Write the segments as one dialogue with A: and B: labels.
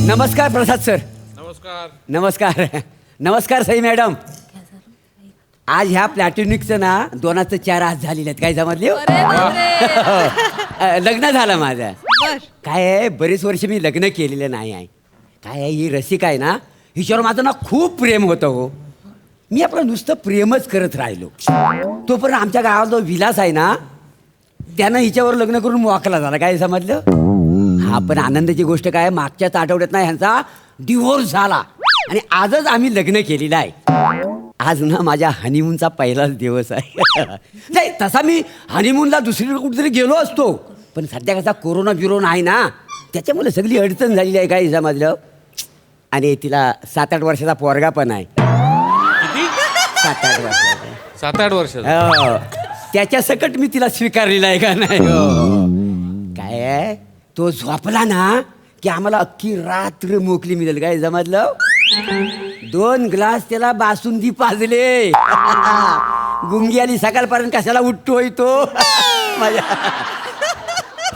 A: नमस्कार प्रसाद सर.
B: नमस्कार.
A: नमस्कार. नमस्कार सई मॅडम. आज ह्या प्लॅटॉनिकचं ना 2चं 4 आज झालेले आहेत. काय समजले? लग्न झालं माझं. काय आहे, बरेच वर्ष मी लग्न केलेलं नाही आहे. काय आहे, ही रसिका आहे ना, हिच्यावर माझं ना खूप प्रेम होतं हो. मी आपलं नुसतं प्रेमच करत राहिलो. तोपर्यंत आमच्या गावात जो विलास आहे ना, त्यानं हिच्यावर लग्न करून मोकला झाला. काय समजलं? हा, पण आनंदाची गोष्ट काय, मागच्याच आठवड्यात ना ह्यांचा डिव्होर्स झाला आणि आजच आम्ही लग्न केलेलं आहे. आज ना माझ्या हनीमूनचा पहिलाच दिवस आहे. नाही, तसा मी हनीमूनला दुसरीकडे कुठेतरी गेलो असतो, पण सध्या कसा कोरोना बिरोना आहे ना, त्याच्यामुळे सगळी अडचण झालेली आहे. काय समजलं? आणि तिला 7-8 वर्षाचा पोरगा पण आहे. 7-8 वर्षाचा.
B: 7-8 वर्ष.
A: हो, त्याच्या सकट मी तिला स्वीकारलेला आहे का नाही? काय आहे, तो झोपला ना की आम्हाला अख्खी रात्र मोकली मिळेल. काय समजलं? 2 ग्लास त्याला बासुंदी पाजले. गुंगी आली सकाळपर्यंत, कशाला उठतोय तो? माझ्या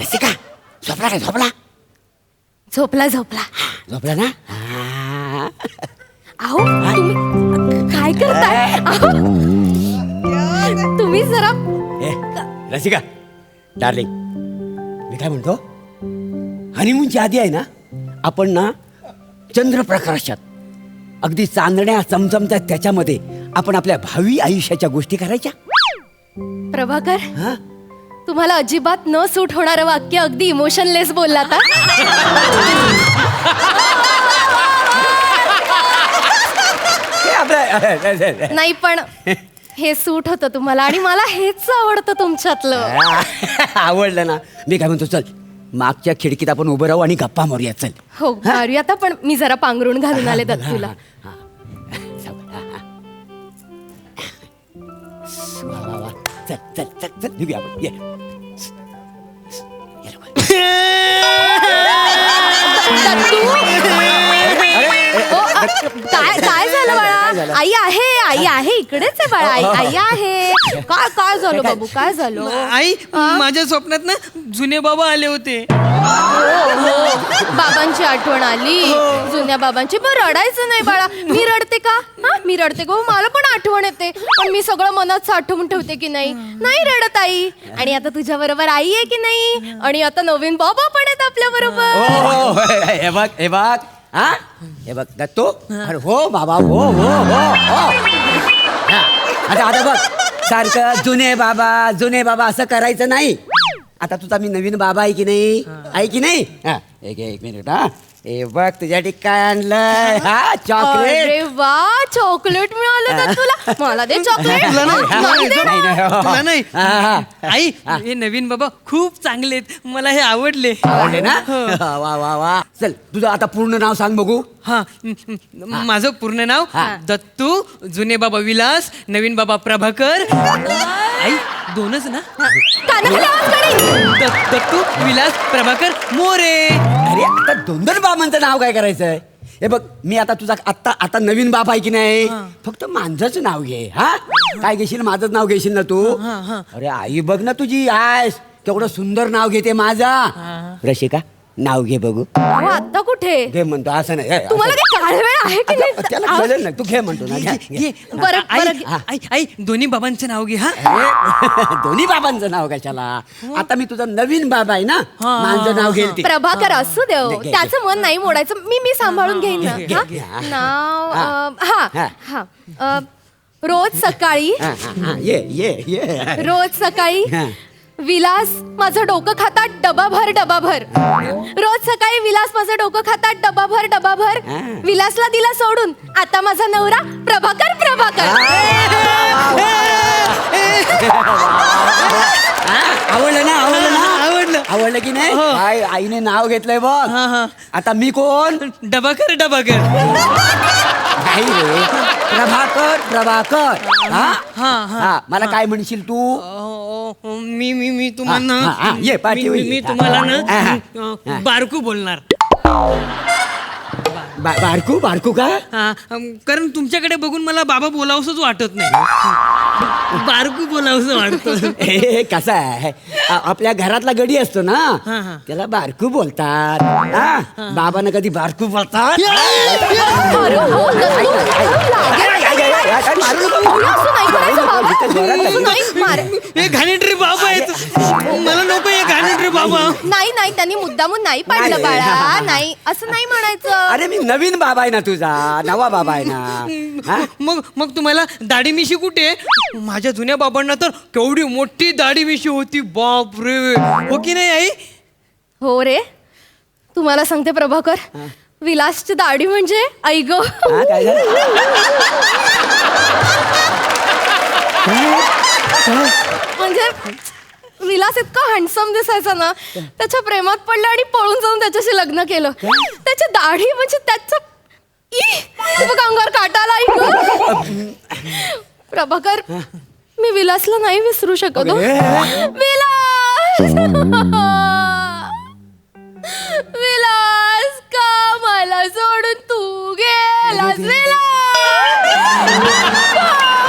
A: रसिका, झोपला काय? झोपला झोपला ना?
C: अहो तुम्ही काय करताय? अहो, तुम्ही जरा
A: रसिका डार्लिंग, मी काय म्हणतो, हनीमूनची आधी आहे ना, आपण ना चंद्रप्रकाशात अगदी चांदण्या चमचमत्या त्याच्यामध्ये आपण आपल्या भावी आयुष्याच्या गोष्टी करायच्या.
C: प्रभाकर,
A: हा,
C: तुम्हाला अजिबात न सूट होणारं वाक्य अगदी इमोशनलेस बोललात हा?
A: हे आपलं
C: नाही, पण हे सूट होतं तुम्हाला आणि मला हेच आवडतं तुमच्यातलं.
A: आवडलं ना. मी काय म्हणतो, चल मागच्या खिडकीत आपण उभं राहू आणि गप्पा मारूया. चल.
C: हो, मारूया आता, पण मी जरा पांघरून घालून आले दत्तूला.
A: चल चल चल चल, निघूया आपण. ये.
C: दत्तू? काय झालं बाळा? आई आहे इकडेच आहे बाळा. आई आहे. काय झालं बाबू? काय झालं?
D: आई, माझ्या स्वप्नात ना जुने बाबा आले होते.
C: बाबांची आठवण आली. जुन्या बाबांची. पण रडायचं नाही बाळा. मी रडते का? हा, मी रडते का? मला पण आठवण येते, पण मी सगळं मनात साठवून ठेवते की नाही रडत आई. आणि आता तुझ्या बरोबर आई आहे की नाही, आणि आता नवीन बाबा पण आहेत आपल्या बरोबर.
A: हे बघ, हे बघ, हा, हे बघ दत्तू. अरे हो बाबा, हो हो हो हो. हा, आता बघ, सारखं जुने बाबा असं करायचं नाही. आता तुझा मी नवीन बाबा आहे की नाही? आहे की नाही? हा, एक मिनिट. हा, हे बघ तुझ्यासाठी काय आणलंय. हा, चॉकलेट.
C: अरे वा, चॉकलेट मिळालं तर तुला. मला दे चॉकलेट.
D: तुला नाही. तुला नाही.
A: हा.
D: आई, हे नवीन बाबा खूप चांगले आहेत, मला हे आवडले.
A: आवडले ना? वा वा वा. चल, तुझं आता पूर्ण नाव सांग बघू.
D: हा, माझं पूर्ण नाव दत्तू, जुने बाबा विलास, नवीन बाबा प्रभाकर. आई, 2च ना?
C: कानाखाली आवाज काढी.
D: दत्तू विलास प्रभाकर मोरे.
A: अरे आता 2 बाबांचं नाव काय करायचंय? हे बघ, मी आता तुझा आता नवीन बाप आहे की नाही, फक्त माझंच नाव घे. हा, काय घेशील? माझंच नाव घेशील ना तू? अरे आई बघ ना, तुझी आयस केवढं सुंदर नाव घेते माझा. रशिका, नाव घे बघू.
C: अहो, आता कुठे?
A: घे म्हणतो, असं नाही.
C: तुम्हाला काय काळ वेळ आहे की नाही?
A: त्याला कळेल ना, तू घे म्हणतो ना. घे.
C: बरं,
D: आई, दोन्ही बाबांचं नाव घे. हा,
A: अरे, दोन्ही बाबांचं नाव कशाला? आता मी तुझा नवीन बाबा आहे ना, माझं नाव घेईल.
C: प्रभाकर असू देव,
A: घे.
C: त्याचं मन नाही मोडायचं. मी सांभाळून घेईन ना.
A: घे.
C: हा? नाव रोज सकाळी
A: ये
C: रोज सकाळी
A: हा.
C: विलास माझं डोकं खातात डबाभर. रोज सकाळी विलास माझं डोकं खातात डबाभर. विलासला दिला सोडून, आता माझा नवरा प्रभाकर.
A: आवडलं ना?
D: आवडलं.
A: आवडलं की नाही? काय आईने नाव घेतलंय बघ. आता मी कोण?
D: डबाकर.
A: नाही रे, प्रभाकर. हा, मला काय म्हणशील तू?
D: मी तुम्हाला
A: ये पाठी होईल.
D: मी तुम्हाला ना बारकू बोलणार.
A: बारकू बारकू का
D: कारण तुमच्याकडे बघून मला बाबा बोलावंसच वाटत नाही. बारकू बोलावंसं वाटतं.
A: हे कसं आहे आपल्या घरातला गडी असतो
D: हा,
A: ना
D: हा.
A: त्याला बारकू बोलतात. हा? बाबांना कधी बारकू बोलतात.
C: अरे हो, दत्तू,
A: मारू नको.
C: असं नाही करायचं बाबा.
A: इथं जोरात लागली.
C: नाही, मार.
D: हे घाणेरडे बाबा आहेत. मला नको हे घाणेरडे बाबा.
C: नाही नाही त्यांनी मुद्दामून नाही पाडलं
A: नाही.
C: बाळा. नाही असं नाही म्हणायचं.
A: अरे मी नवीन बाबा आहे ना तुझा नवा बाबा आहे ना. हा?
D: मग तुम्हाला दाढी मिशी कुठे? माझ्या जुन्या बाबांना तर केवढी मोठी दाढी मिशी होती. बाप रे, हो की नाही आई?
C: हो रे, तुम्हाला सांगते प्रभाकर, विलासची दाढी म्हणजे आई ग.
A: हा, काय झालं?
C: म्हणजे विलास इतका हँडसम दिसायचा ना, त्याच्या प्रेमात पडलं आणि पळून जाऊन त्याच्याशी लग्न केलं. त्याची दाढी म्हणजे त्याचं अंगावर काटा आला आई ग. प्रभाकर, मी विलासला नाही विसरू शकत हो. विलास विलास का मला सोडून तू गेलास. विलास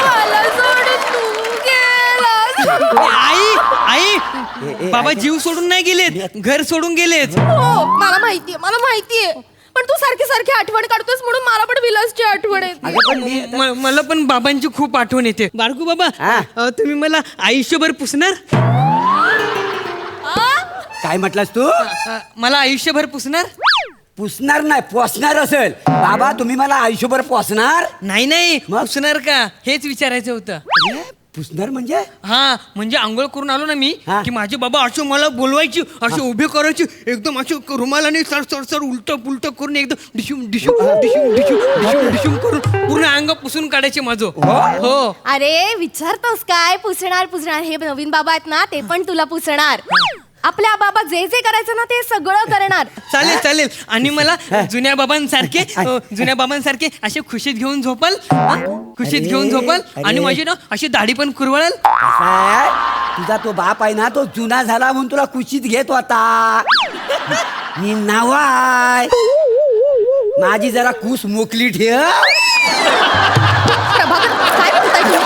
C: मला सोडून तू गेलास.
D: आई बाबा जीव सोडून नाही गेलेत, घर सोडून गेलेत.
C: हो मला माहितीये पण तू सारखी सारखी आठवण काढतोस म्हणून मला पण विलासची आठवण येते.
A: अगं पण मी
D: मला पण बाबांची खूप आठवण येते. बारकू बाबा,
A: हा.
D: तुम्ही मला आयुष्यभर पुसणार?
A: काय म्हटलास तू?
D: मला आयुष्यभर पुसणार?
A: पुसणार नाही पोसणार असेल. बाबा तुम्ही मला आयुष्यभर पोसणार?
D: नाही
A: मग?
D: पुसणार का हेच विचारायचं होतं.
A: अरे, पुसणार म्हणजे
D: हा म्हणजे आंघोळ करून आलो ना मी
A: हा.
D: की माझे बाबा असे मला बोलवायचे, असे उभे करायचे, एकदम असे रुमालाने सर सर सर उलट पुलट करून एकदम डिशूम डिशूम डिशूम डिशूम डिशूम डिशूम करून पूर्ण अंग पुसून काढायचे माझं. हो.
C: अरे विचारतोस काय? पुसणार हे नवीन बाबा आहेत ना, ते पण तुला पुसणार. आपल्या बाबा जे जे करायचं ना ते सगळं करणार.
D: चालेल आणि मला जुन्या बाबांसारखे असे खुशीत घेऊन झोपाल, खुशीत
A: अरे,
D: घेऊन झोपाल आणि
A: अरे.
D: माझी ना अशी दाढी पण कुरवळाल.
A: काय तुझा तो बाप आहे ना तो जुना झाला म्हणून तुला कुशीत घेतो आता. मी नावाय माझी जरा कुस मोकली ठेव.
C: प्रभाकर काय बोलताय तुम्ही?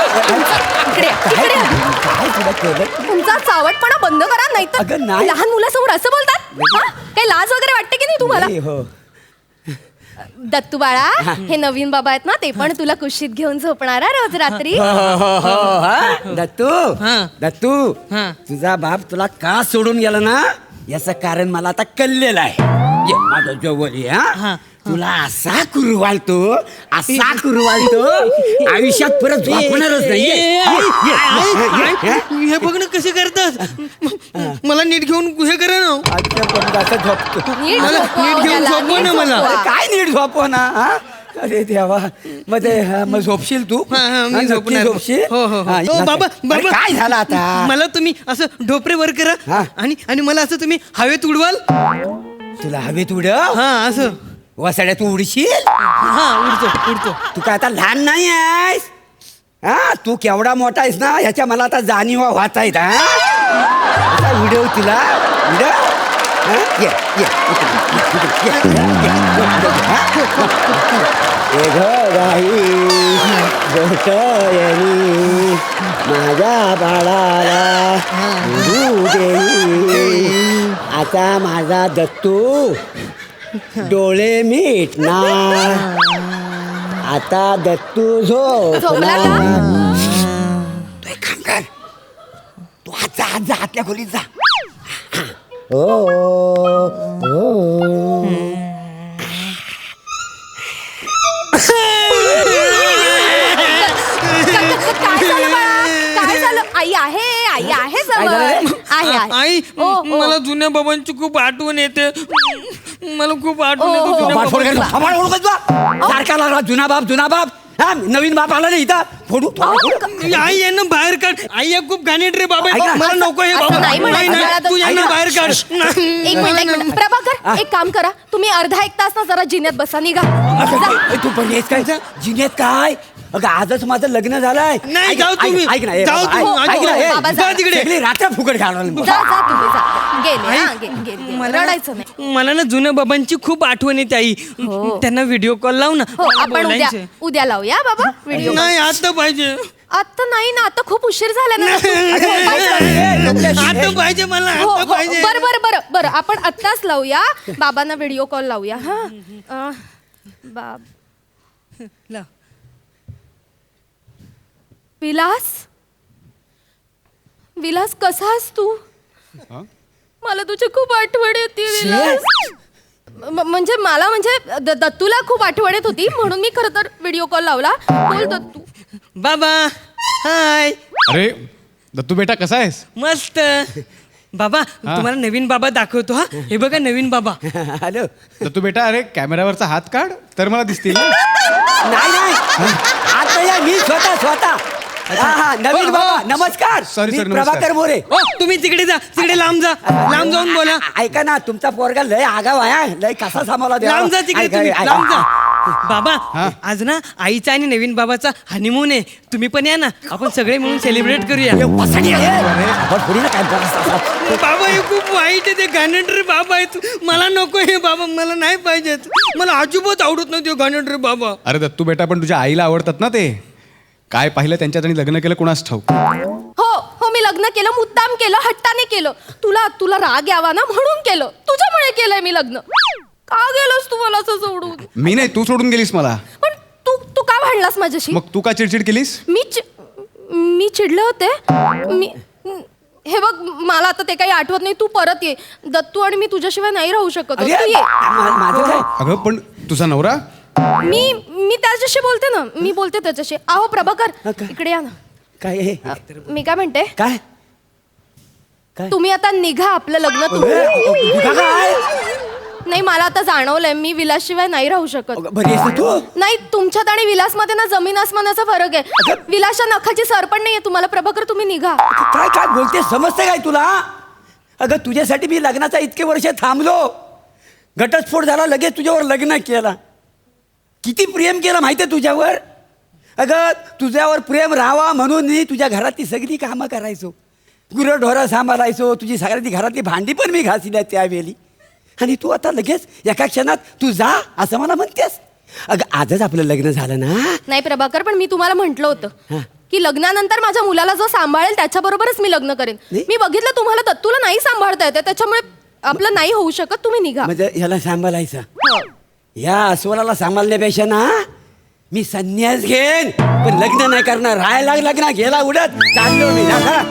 C: इकडे या, इकडे या.
A: काय तुला केलं?
C: तुमचा चावटपणा बंद करा, नाही तर
A: अगं, नाही.
C: लहान मुलासमोर असं बोलतात. हा? काही लाज वगैरे वाटते की नाही तुम्हाला?
A: नाही, हो.
C: दत्तू बाळा, हे नवीन बाबा आहेत ना, ते पण तुला कुशीत घेऊन झोपणार हा रोज रात्री.
A: हो, हा? दत्तू
D: हा.
A: दत्तू
D: हा.
A: तुझा बाप तुला का सोडून गेला ना याचं कारण मला आता कळलेलं आहे. ये माझं जवळ ये,
D: हा.
A: हा तुला असा कुरवाळतो आयुष्यात परत झोपणारच नाही. ये, ये, ये, ये.
D: हे बघ ना कसे करतात. मला नीट घेऊन हे करा ना.
A: अच्छा, पण असं झोपतो.
C: नीट
D: मला
C: झोपवा
D: नीट घेऊन
C: त्याला,
D: झोपवा
C: नीट
D: ना मला.
C: झोपवा.
A: अरे काय नीट झोपव ना. हा? अरे देवा मग झोपशील तू?
D: हा, मी
A: नक्की
D: झोपणार.
A: झोपशील?
D: हो.
A: हा,
D: ओ, बाबा
A: अरे, काय झालं आता?
D: मला तुम्ही असं ढोपरे वर करा
A: हा.
D: आणि मला असं तुम्ही हवेत उडवाल.
A: तुला हवेत उडव
D: हा असं.
A: वसाड्या तू उडशील?
D: हा उडतो.
A: तू काय आता लहान नाही आहेस. हा तू केवढा मोठा आहेस ना ह्याच्या मला आता जाणीवा होत आहेत. हा व्हिडिओ तुला व्हिडिओ ये माझ्या बाळाला आता माझा दत्तू डोळे मिटणार. आता दत्तू
C: झोपला का?
A: तू एक काम कर, तू आज जा आतल्या खोलीत जा. हो
C: काय झालं बाळा? काय झालं? आई आहे
A: काय झालं?
C: जवळ. आहे
D: आई
C: ओ.
D: मला जुन्या बाबांची खूप आठवण येते. मला खूप आठवण
C: ओ,
D: येते
C: ओ,
D: जुन्या
A: बाबा,
D: बाबांची.
A: थोबाड ओळखत जा. सारखा लागला जुना बाप हा नवीन बाप आला नाही इथं फोडू.
D: आई यांना बाहेर काढ. आई या खूप घाणेरडे बाबा आहेत.
A: ऐक ना.
D: मला नको हे
C: असं
D: बाबा.
C: नाही म्हणायचं.
D: नाही, तू यांना
A: ऐक ना.
D: बाहेर काढ.
C: एक मिनिट प्रभाकर, एक काम करा, तुम्ही अर्धा एक तास ना जरा जिन्यात बसा, निघा.
A: तू पण येस काय जिन्यात काय अगं आजच माझं लग्न झालंय
D: नाही,
A: ऐक-
D: जाऊ
A: ऐक-
D: तुम्ही.
A: ऐक ना, ए,
D: जाऊ
A: बाबा,
D: तुम्ही.
A: ऐक- ऐक ना, ए,
C: बाबा, जा.
D: जा तिकडे.
A: सगळी रात्र फुकट घालवली.
C: जा जा तुम्ही जा गेले हा, गेले.
D: मला
C: रडायचं नाही
D: मला ना जुन्या बाबांची खूप आठवण येते आई
C: हो.
D: त्यांना व्हिडिओ कॉल लाव ना
C: हो
D: मला
C: आपण उद्या
D: बोलायचंय.
C: उद्या लावूया बाबा व्हिडिओ
D: नाही आता पाहिजे
C: आता नाही ना आता खूप उशीर झाला ना
D: आता पाहिजे मला
C: हो,
D: आता
C: हो,
D: पाहिजे
C: बरं बरं बरं बरं आपण आत्ताच लावूया बाबांना व्हिडिओ कॉल लावूया हा बाब
D: लाव.
C: विलास विलास कसा आहेस तू मला तुझी खूप आठवण येते विलास म्हणजे मला म्हणजे दत्तूला खूप आठवण येत होती म्हणून मी खरं तर व्हिडिओ कॉल लावला बोल दत्तू
D: बाबा हाय
B: अरे दत्तू बेटा कसा आहेस
D: मस्त बाबा तुम्हाला नवीन बाबा दाखवतो हा हे बघा नवीन बाबा
A: हॅलो
B: दत्तू बेटा अरे कॅमेऱ्यावरचा हात काढ तर मला दिसतील ना
A: नाही नाही आता या मी स्वतः हा हा नवीन
B: हो,
A: बाबा
B: हो.
A: नमस्कार
B: Sorry,
A: मी
B: sir, नमस्कार.
A: प्रभाकर मोरे
D: ओ तुम्ही तिकडे जा तिकडे लांब जा लांब जाऊन बोला
A: ऐका ना तुमचा पोरगा लय आगाव आहे लय कसा सांभाळा द्यावा?
D: लांब जा तिकडे
A: ऐका,
D: तुम्ही
A: ऐका.
D: लांब जा बाबा
B: हा.
D: आज ना आईचा आणि नवीन बाबाचा हनीमून आहे तुम्ही पण या ना आपण सगळे मिळून सेलिब्रेट करूया
A: ए, पसंती आहे. आपण थोडी ना काय बोलत
D: बाबा हे खूप वाईट आहे ते घाणेरडे बाबा आहेत मला नको हे बाबा मला नाही पाहिजे मला अजिबात आवडत नाही ते घाणेरडे बाबा
B: अरे दत्तू बेटा पण तुझ्या आईला आवडतात ना ते काय पाहिलं त्यांच्यात आणि लग्न केलं कोणास ठाऊक
C: हो हो मी लग्न केलं मुद्दाम केलं हट्टाने केलं तुला तुला राग यावा ना म्हणून केलं तुझ्यामुळे केलंय मी लग्न का गेलोस तू मला असं सोडून
B: मी नाही तू सोडून गेलीस मला
C: पण तू तू का भांडलास माझ्याशी
B: मग तू का चिडचिड केलीस
C: मी चिडले होते मी हे बघ मला आता ते काही आठवत नाही तू परत ये दत्तू आणि मी तुझ्याशिवाय नाही राहू शकत तू
A: अरे
C: ये
A: माझं काय
B: अगं पण तुझा नवरा
C: मी त्याच्याशी बोलते ना मी बोलते त्याच्याशी आहो प्रभाकर
A: हा, काय?
C: इकडे या ना
A: काय हे?
C: मी काय म्हणते
A: काय काय
C: तुम्ही आता निघा आपलं लग्न
A: ए,
C: तुम्ही
A: तुझा काय
C: नाही मला आता जाणवलंय मी विलासशिवाय नाही राहू शकत
A: अगं, बरी आहेस ना तू
C: नाही तुमच्यात आणि विलासमध्ये ना जमीन आसमानाचा फरक आहे विलासच्या नखाची सर पण नाहीये तुम्हाला प्रभाकर तुम्ही निघा
A: काय काय बोलते समजते काय तुला अगं तुझ्यासाठी मी लग्नाचा इतके वर्ष थांबलो घटस्फोट झाला लगेच तुझ्यावर लग्न केला किती प्रेम केलं माहिती आहे तुझ्यावर अगं तुझ्यावर प्रेम राहावा म्हणून मी तुझ्या घरातली सगळी कामं करायचो गुरंढोरं सांभाळायचो तुझी सगळ्यातली घरातली भांडी पण मी घासली त्यावेळी आणि तू आता लगेच एका क्षणात तू जा असं मला म्हणतेस अगं आजच आपलं लग्न झालं ना
C: नाही प्रभाकर पण मी तुम्हाला म्हटलं
A: हा.
C: होतं की लग्नानंतर माझ्या मुलाला जो सांभाळेल त्याच्याबरोबरच मी लग्न करेन
A: नाही.
C: मी बघितलं तुम्हाला दत्तूला नाही सांभाळता येते त्याच्यामुळे आपलं नाही होऊ शकत तुम्ही निघा
A: म्हणजे ह्याला सांभाळायचं
C: हो.
A: या अस्वलाला सांभाळण्यापेक्षा ना मी संन्यास घेन पण लग्न नाही करणार राहायला लग्न गेला उडत चाललो मी हा.